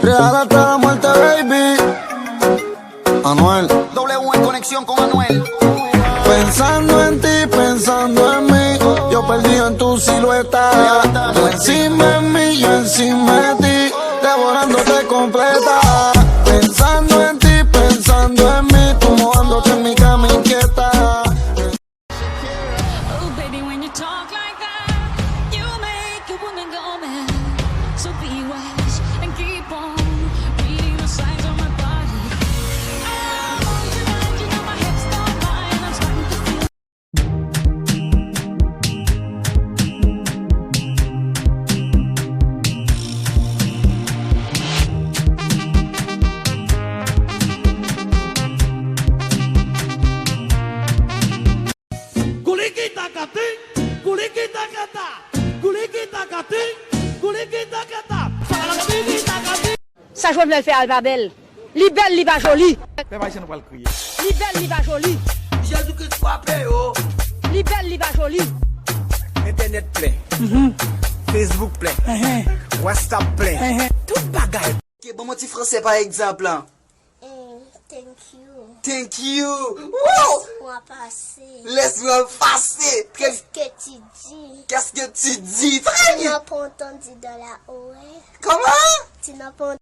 Real hasta la muerte, baby. Anuel. W en conexión con Anuel. Pensando en ti, pensando en mí. Yo perdido en tu silueta. Tú encima de mí, yo encima de ti. Devorándote completa. Pensando en ti, pensando en mí. Tú mojándote en mi cama inquieta. Oh, baby, when you talk like that, you make a woman go mad. So be wise and keep on reading the signs on my body. Oh, tonight, you know my hips don't lie, and I'm starting to feel. Ça, je vais le faire, elle va belle. Li belle, li va jolie. Li belle, li va jolie. Li belle, li va jolie. Internet plein, Facebook plein, WhatsApp plein, tout bagay. Ok, bon, mon petit français par exemple. Hein. Thank you. Thank you. Wow. Laisse-moi passer. Laisse-moi passer. Qu'est-ce que tu dis? Qu'est-ce que tu dis? Très Tu bien. n'as pas entendu dans la oreille. Comment? Tu n'as pas